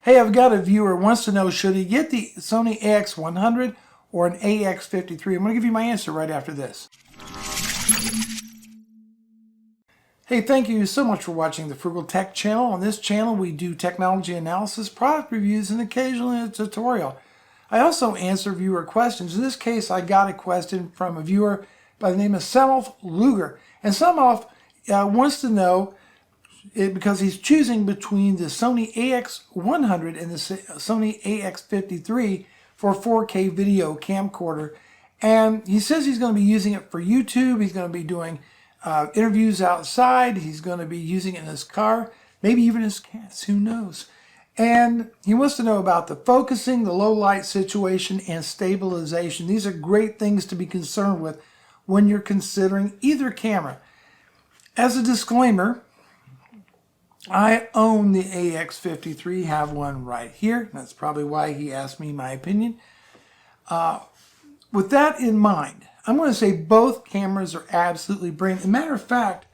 Hey, I've got a viewer who wants to know, should he get the Sony AX100 or an AX53? I'm going to give you my answer right after this. Hey, thank you so much for watching the Frugal Tech channel. On this channel, we do technology analysis, product reviews, and occasionally a tutorial. I also answer viewer questions. In this case, I got a question from a viewer by the name of Samof Luger. And Samof wants to know, because he's choosing between the Sony AX100 and the Sony AX53 for 4K video camcorder. And he says he's going to be using it for YouTube. He's going to be doing interviews outside. He's going to be using it in his car, maybe even his cats, who knows. And he wants to know about the focusing, the low light situation, and stabilization. These are great things to be concerned with when you're considering either camera. As a disclaimer, I own the AX53, have one right here. That's probably why he asked me my opinion. With that in mind, I'm going to say both cameras are absolutely brilliant. As a matter of fact,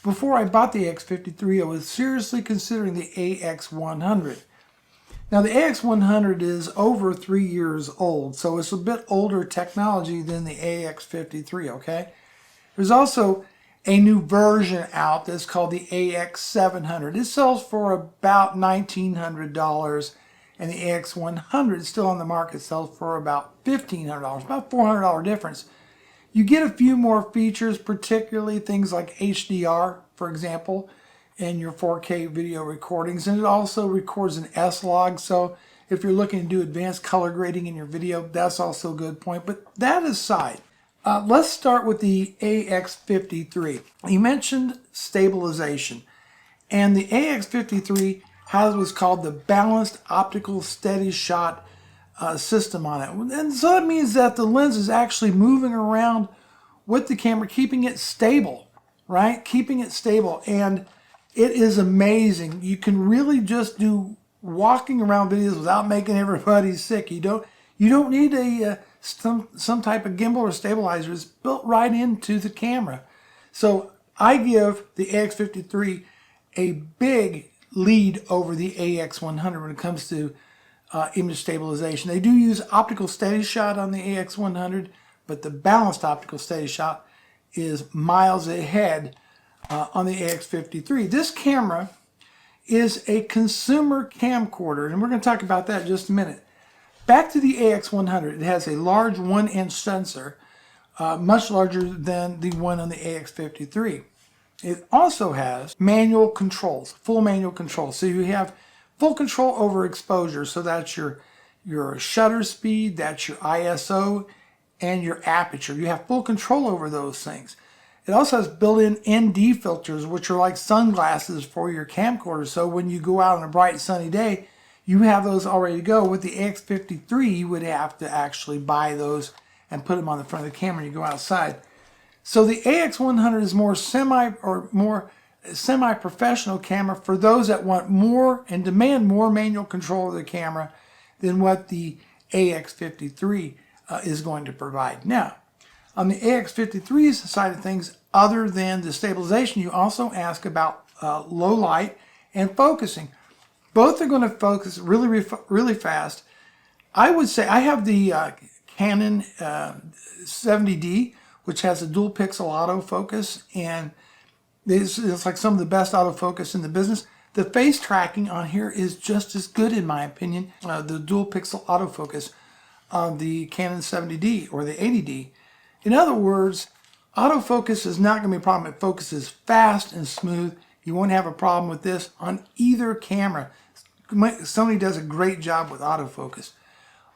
before I bought the AX53, I was seriously considering the AX100. Now the AX100 is over 3 years old, so it's a bit older technology than the AX53, okay? There's also a new version out that's called the AX700. It sells for about $1,900, and the AX100 is still on the market, sells for about $1,500, about $400 difference. You get a few more features, particularly things like HDR, for example, in your 4K video recordings, and it also records an S-Log, so if you're looking to do advanced color grading in your video, that's also a good point. But that aside, let's start with the AX53. You mentioned stabilization, and the AX53 has what's called the Balanced Optical Steady Shot system on it. And so that means that the lens is actually moving around with the camera, keeping it stable, right? Keeping it stable. And it is amazing. You can really just do walking around videos without making everybody sick. You don't need a some type of gimbal or stabilizer. Is built right into the camera. So I give the AX53 a big lead over the AX100 when it comes to image stabilization. They do use optical steady shot on the AX100, but the balanced optical steady shot is miles ahead on the AX53. This camera is a consumer camcorder, and we're going to talk about that in just a minute. Back to the AX100, it has a large 1-inch sensor, much larger than the one on the AX53. It also has manual controls, full manual controls. So you have full control over exposure, so that's your shutter speed, that's your ISO, and your aperture. You have full control over those things. It also has built-in ND filters, which are like sunglasses for your camcorder. So when you go out on a bright sunny day, you have those already to go. With the AX53, you would have to actually buy those and put them on the front of the camera when you go outside. So the AX100 is more semi-professional camera for those that want more and demand more manual control of the camera than what the AX53 is going to provide. Now, on the AX53's side of things, other than the stabilization, you also ask about low light and focusing. Both are going to focus really fast. I would say I have the Canon 70D, which has a dual pixel autofocus, and it's like some of the best autofocus in the business. The face tracking on here is just as good, in my opinion, the dual pixel autofocus on the Canon 70D or the 80D. In other words, autofocus is not going to be a problem. It focuses fast and smooth. You won't have a problem with this on either camera. Sony does a great job with autofocus.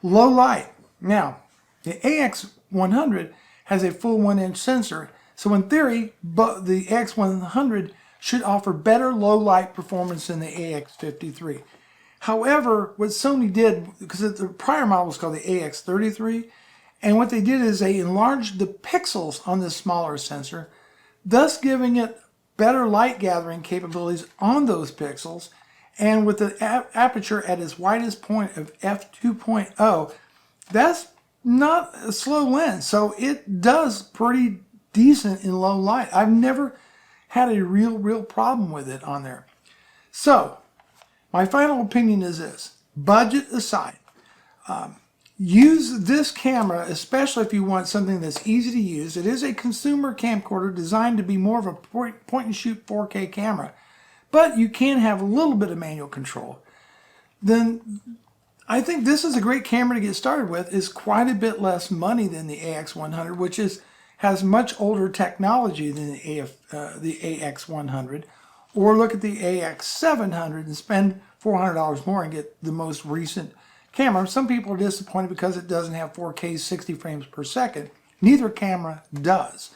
Low light. Now, the AX100 has a full 1-inch sensor, so in theory, the AX100 should offer better low light performance than the AX53. However, what Sony did, because the prior model was called the AX33, and what they did is they enlarged the pixels on this smaller sensor, thus giving it better light gathering capabilities on those pixels. And with the aperture at its widest point of f2.0, that's not a slow lens, so it does pretty decent in low light. I've never had a real problem with it on there. So my final opinion is this: budget aside, use this camera, especially if you want something that's easy to use. It is a consumer camcorder designed to be more of a point-and-shoot 4K camera, but you can have a little bit of manual control. Then I think this is a great camera to get started with. It's quite a bit less money than the AX100, which has much older technology than the AX100. Or look at the AX700 and spend $400 more and get the most recent camera. Some people are disappointed because it doesn't have 4K 60 frames per second. Neither camera does.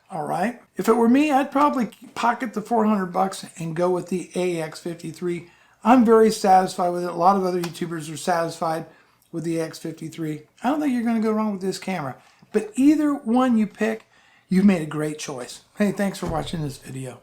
All right. If it were me, I'd probably pocket the $400 and go with the AX53. I'm very satisfied with it. A lot of other YouTubers are satisfied with the AX53. I don't think you're going to go wrong with this camera. But either one you pick, you've made a great choice. Hey, thanks for watching this video.